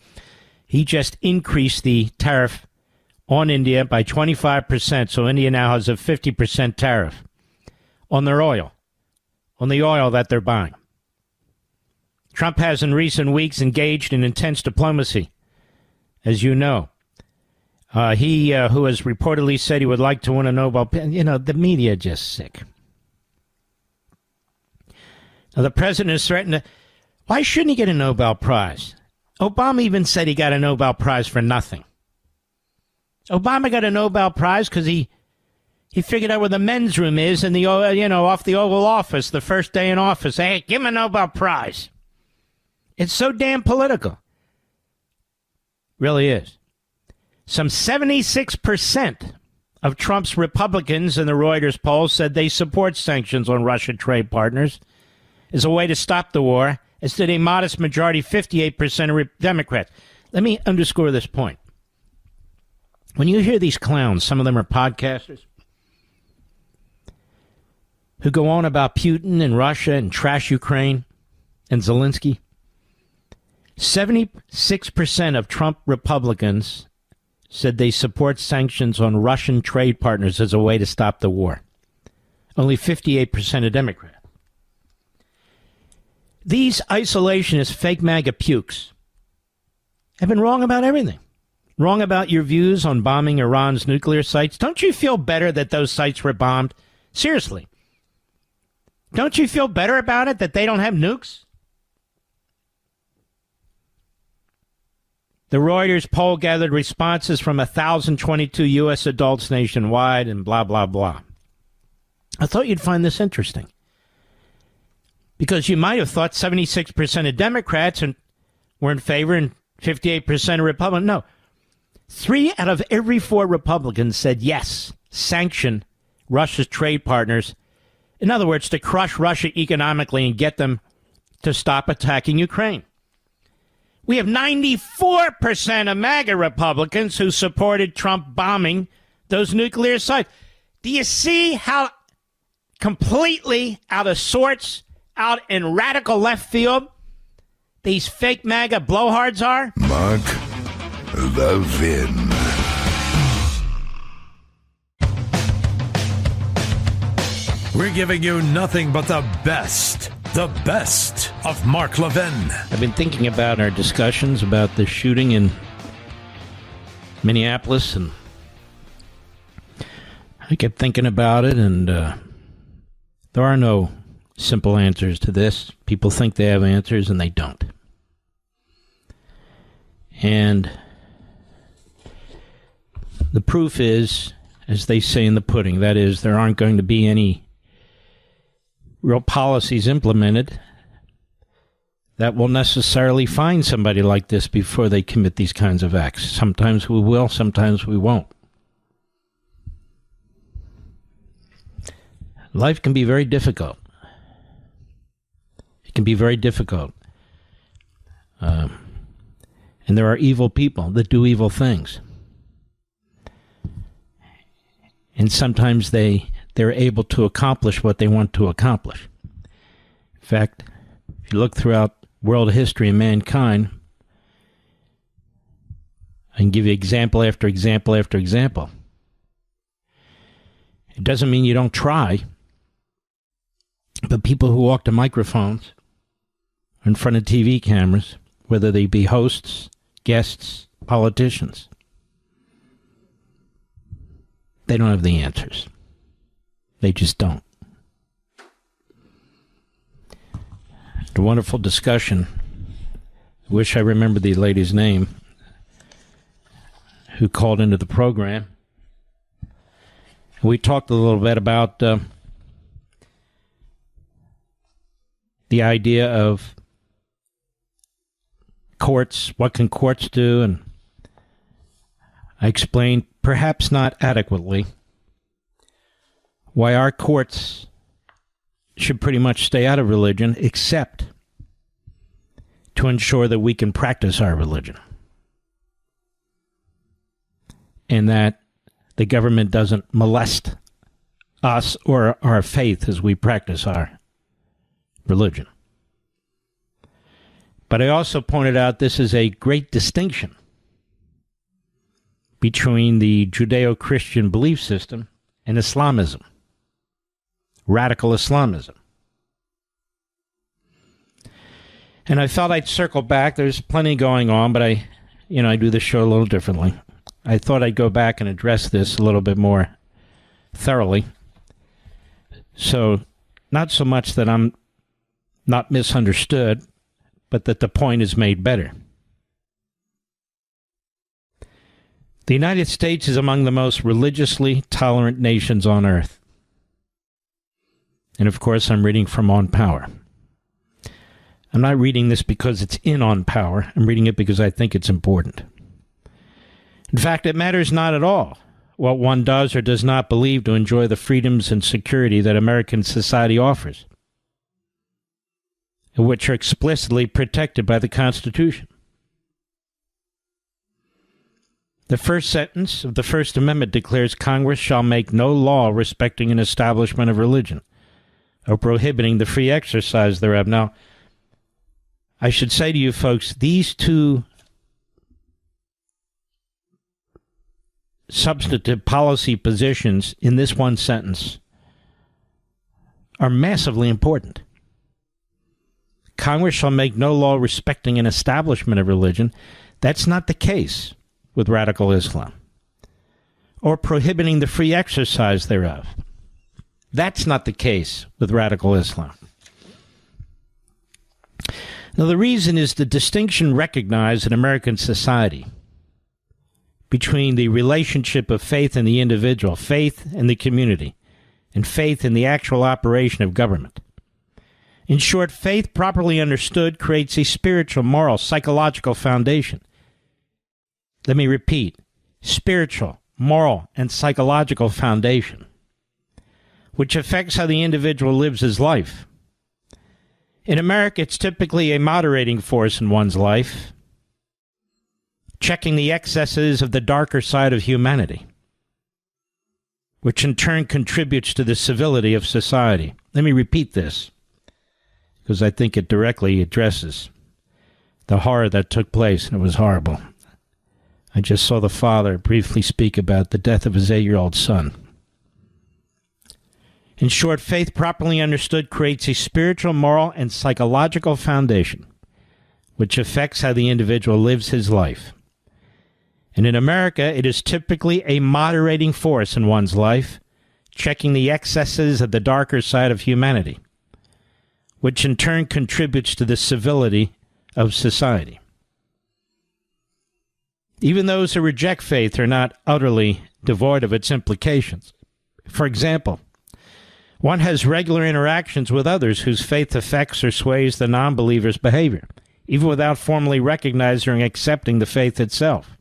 He just increased the tariff on India by 25%, so India now has a 50% tariff on their oil, on the oil that they're buying. Trump has in recent weeks engaged in intense diplomacy, as you know. He who has reportedly said he would like to win a Nobel Prize. You know, the media just sick. Now, the president has threatened to... Why shouldn't he get a Nobel Prize? Obama even said he got a Nobel Prize for nothing. Obama got a Nobel Prize because he figured out where the men's room is in the, off the Oval Office, the first day in office. Hey, give him a Nobel Prize. It's so damn political. Really is. Some 76% of Trump's Republicans in the Reuters poll said they support sanctions on Russian trade partners as a way to stop the war, as did a modest majority, 58% of Democrats. Let me underscore this point. When you hear these clowns, some of them are podcasters, who go on about Putin and Russia and trash Ukraine and Zelensky, 76% of Trump Republicans said they support sanctions on Russian trade partners as a way to stop the war. Only 58% of Democrats. These isolationist fake MAGA pukes have been wrong about everything. Wrong about your views on bombing Iran's nuclear sites. Don't you feel better that those sites were bombed? Seriously. Don't you feel better about it that they don't have nukes? The Reuters poll gathered responses from 1,022 U.S. adults nationwide and blah, blah, blah. I thought you'd find this interesting. Because you might have thought 76% of Democrats were in favor and 58% of Republicans. No. 3 out of every 4 Republicans said yes, sanction Russia's trade partners. In other words, to crush Russia economically and get them to stop attacking Ukraine. We have 94% of MAGA Republicans who supported Trump bombing those nuclear sites. Do you see how completely out of sorts, out in radical left field, these fake MAGA blowhards are? Mark Levin. We're giving you nothing but the best of Mark Levin. I've been thinking about our discussions about the shooting in Minneapolis, and I kept thinking about it, and there are no simple answers to this. People think they have answers, and they don't. And the proof is, as they say in the pudding, that is, there aren't going to be any real policies implemented that will necessarily find somebody like this before they commit these kinds of acts. Sometimes we will, sometimes we won't. Life can be very difficult. It can be very difficult. And there are evil people that do evil things. And sometimes they're able to accomplish what they want to accomplish. In fact, if you look throughout world history and mankind, can give you example after example after example. It doesn't mean you don't try. But people who walk to microphones in front of TV cameras, whether they be hosts, guests, politicians, they don't have the answers. They just don't. A wonderful discussion. I wish I remembered the lady's name who called into the program. We talked a little bit about the idea of courts, what can courts do, and I explained, perhaps not adequately, why our courts should pretty much stay out of religion, except to ensure that we can practice our religion, and that the government doesn't molest us or our faith as we practice our religion. But I also pointed out this is a great distinction between the Judeo-Christian belief system and Islamism, radical Islamism. And I thought I'd circle back. There's plenty going on, but I do this show a little differently. I thought I'd go back and address this a little bit more thoroughly. So, not so much that I'm not misunderstood, but that the point is made better. The United States is among the most religiously tolerant nations on earth. And of course, I'm reading from On Power. I'm not reading this because it's in On Power. I'm reading it because I think it's important. In fact, it matters not at all what one does or does not believe to enjoy the freedoms and security that American society offers, which are explicitly protected by the Constitution. The first sentence of the First Amendment declares Congress shall make no law respecting an establishment of religion or prohibiting the free exercise thereof. Now, I should say to you folks, these two substantive policy positions in this one sentence are massively important. Congress shall make no law respecting an establishment of religion. That's not the case with radical Islam. Or prohibiting the free exercise thereof. That's not the case with radical Islam. Now, the reason is the distinction recognized in American society between the relationship of faith in the individual, faith in the community, and faith in the actual operation of government. In short, faith properly understood creates a spiritual, moral, psychological foundation. Let me repeat, spiritual, moral, and psychological foundation, which affects how the individual lives his life. In America, it's typically a moderating force in one's life, checking the excesses of the darker side of humanity, which in turn contributes to the civility of society. Let me repeat this, because I think it directly addresses the horror that took place, and it was horrible. I just saw the father briefly speak about the death of his 8-year-old son. In short, faith properly understood creates a spiritual, moral, and psychological foundation, which affects how the individual lives his life. And in America, it is typically a moderating force in one's life, checking the excesses of the darker side of humanity, which in turn contributes to the civility of society. Even those who reject faith are not utterly devoid of its implications. For example, one has regular interactions with others whose faith affects or sways the non-believer's behavior, even without formally recognizing or accepting the faith itself.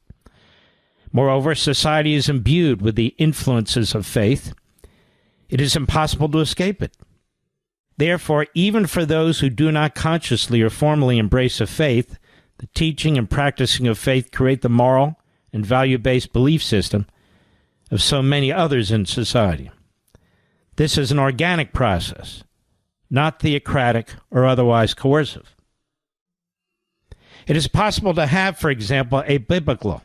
Moreover, society is imbued with the influences of faith. It is impossible to escape it. Therefore, even for those who do not consciously or formally embrace a faith, the teaching and practicing of faith create the moral and value-based belief system of so many others in society. This is an organic process, not theocratic or otherwise coercive. It is possible to have, for example, a biblical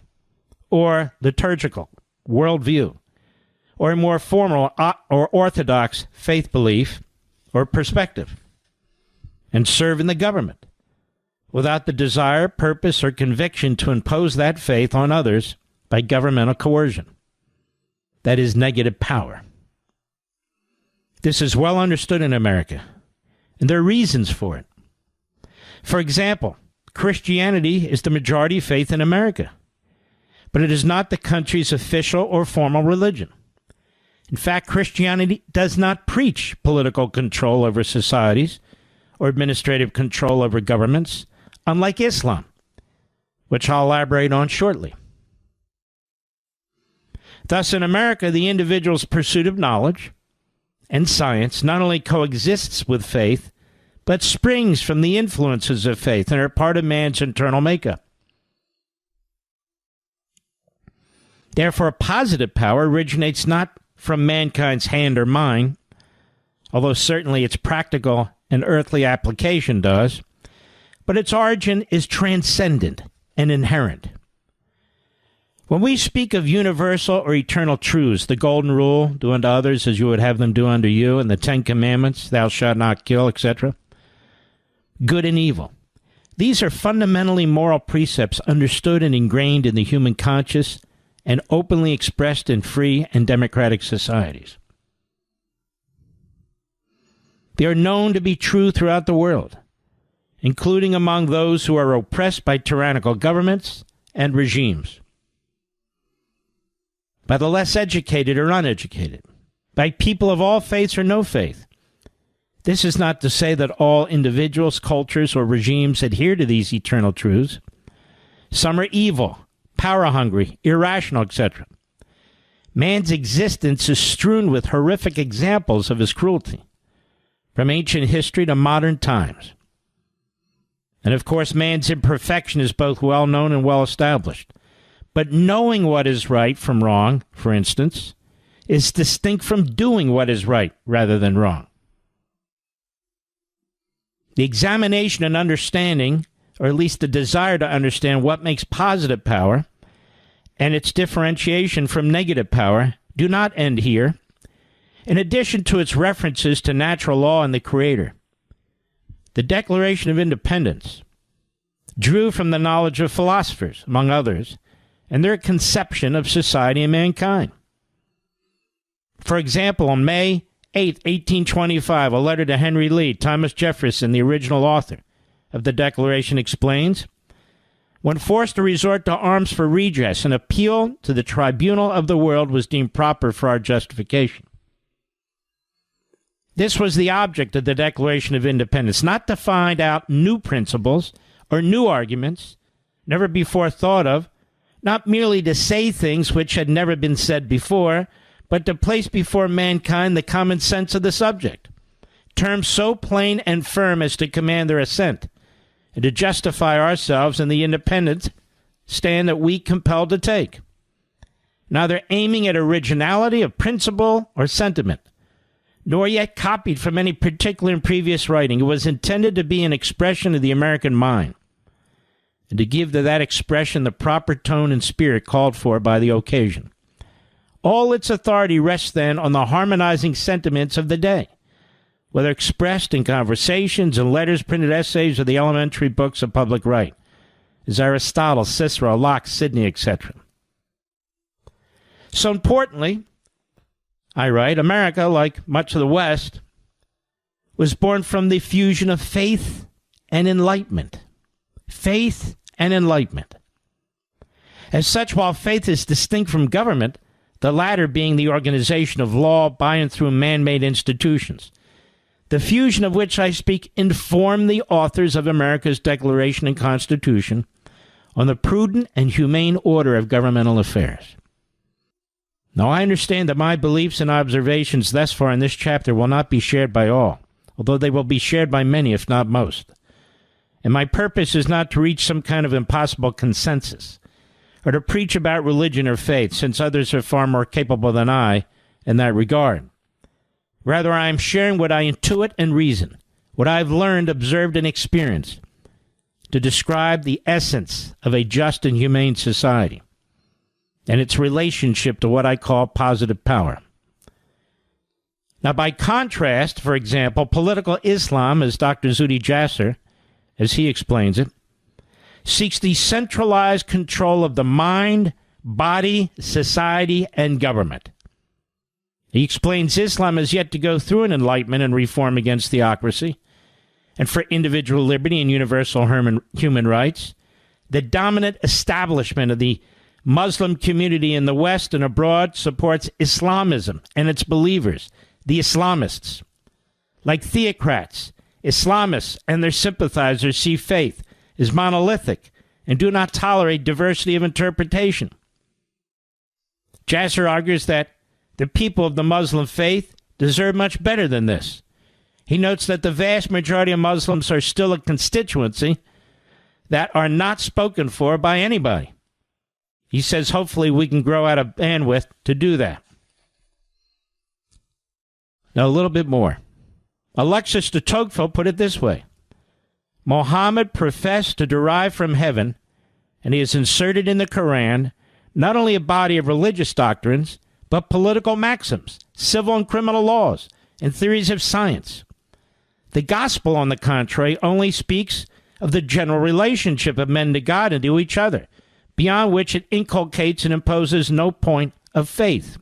or liturgical worldview, or a more formal or orthodox faith belief or perspective, and serve in the government without the desire, purpose, or conviction to impose that faith on others by governmental coercion. That is negative power. This is well understood in America, and there are reasons for it. For example, Christianity is the majority faith in America, but it is not the country's official or formal religion. In fact, Christianity does not preach political control over societies or administrative control over governments, unlike Islam, which I'll elaborate on shortly. Thus, in America, the individual's pursuit of knowledge and science not only coexists with faith, but springs from the influences of faith and are part of man's internal makeup. Therefore, positive power originates not from mankind's hand or mind, although certainly its practical and earthly application does, but its origin is transcendent and inherent. When we speak of universal or eternal truths, the golden rule, do unto others as you would have them do unto you, and the 10 commandments, thou shalt not kill, etc., good and evil, these are fundamentally moral precepts understood and ingrained in the human conscience and openly expressed in free and democratic societies. They are known to be true throughout the world, including among those who are oppressed by tyrannical governments and regimes, by the less educated or uneducated, by people of all faiths or no faith. This is not to say that all individuals, cultures, or regimes adhere to these eternal truths. Some are evil, power-hungry, irrational, etc. Man's existence is strewn with horrific examples of his cruelty, from ancient history to modern times. And of course, man's imperfection is both well known and well established. But knowing what is right from wrong, for instance, is distinct from doing what is right rather than wrong. The examination and understanding, or at least the desire to understand what makes positive power and its differentiation from negative power, do not end here. In addition to its references to natural law and the Creator, the Declaration of Independence drew from the knowledge of philosophers, among others, and their conception of society and mankind. For example, on May 8, 1825, a letter to Henry Lee, Thomas Jefferson, the original author of the Declaration, explains, when forced to resort to arms for redress, an appeal to the tribunal of the world was deemed proper for our justification. This was the object of the Declaration of Independence, not to find out new principles or new arguments never before thought of, not merely to say things which had never been said before, but to place before mankind the common sense of the subject, terms so plain and firm as to command their assent, and to justify ourselves in the independent stand that we compelled to take. Neither aiming at originality of principle or sentiment, nor yet copied from any particular and previous writing. It was intended to be an expression of the American mind, and to give to that expression the proper tone and spirit called for by the occasion. All its authority rests then on the harmonizing sentiments of the day, whether expressed in conversations and letters, printed essays, or the elementary books of public right, as Aristotle, Cicero, Locke, Sidney, etc. So importantly, I write, America, like much of the West, was born from the fusion of faith and enlightenment. Faith and enlightenment. As such, while faith is distinct from government, the latter being the organization of law by and through man-made institutions, the fusion of which I speak informed the authors of America's Declaration and Constitution on the prudent and humane order of governmental affairs. Now, I understand that my beliefs and observations thus far in this chapter will not be shared by all, although they will be shared by many, if not most. And my purpose is not to reach some kind of impossible consensus, or to preach about religion or faith, since others are far more capable than I in that regard. Rather, I am sharing what I intuit and reason, what I have learned, observed, and experienced, to describe the essence of a just and humane society. and its relationship to what I call positive power. Now, by contrast, for example, political Islam, as Dr. Zuhdi Jasser, as he explains it, seeks the centralized control of the mind, body, society, and government. He explains Islam has yet to go through an enlightenment and reform against theocracy and for individual liberty and universal human rights. The dominant establishment of the Muslim community in the West and abroad supports Islamism and its believers, the Islamists. Like theocrats, Islamists and their sympathizers see faith as monolithic and do not tolerate diversity of interpretation. Jasser argues that the people of the Muslim faith deserve much better than this. He notes that the vast majority of Muslims are still a constituency that are not spoken for by anybody. He says hopefully we can grow out of bandwidth to do that. Now a little bit more. Alexis de Tocqueville put it this way: Muhammad professed to derive from heaven, and he has inserted in the Quran not only a body of religious doctrines, but political maxims, civil and criminal laws, and theories of science. The gospel, on the contrary, only speaks of the general relationship of men to God and to each other, beyond which it inculcates and imposes no point of faith.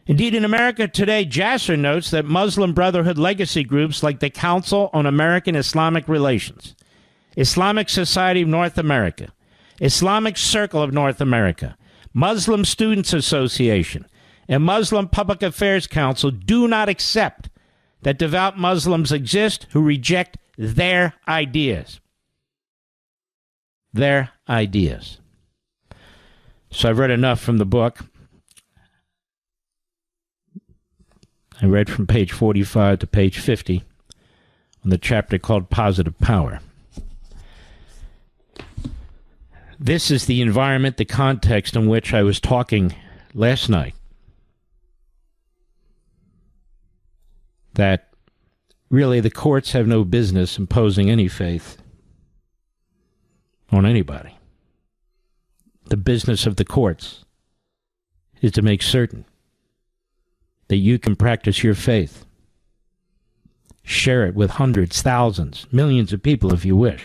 Indeed, in America today, Jasser notes that Muslim Brotherhood legacy groups like the Council on American Islamic Relations, Islamic Society of North America, Islamic Circle of North America, Muslim Students Association, and Muslim Public Affairs Council do not accept that devout Muslims exist who reject their ideas. Their ideas. So I've read enough from the book. I read from page 45 to page 50 on the chapter called Positive Power. This is the environment, the context in which I was talking last night. That really the courts have no business imposing any faith on anybody. The business of the courts is to make certain that you can practice your faith. Share it with hundreds, thousands, millions of people if you wish.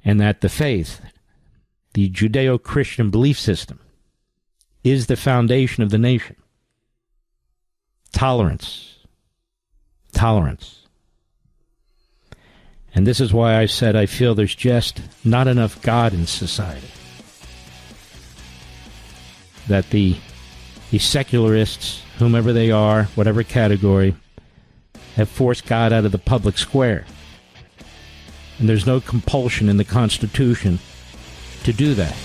And that the faith, the Judeo-Christian belief system, is the foundation of the nation. Tolerance. Tolerance. And this is why I said I feel there's just not enough God in society. That the secularists, whomever they are, whatever category, have forced God out of the public square. And there's no compulsion in the Constitution to do that.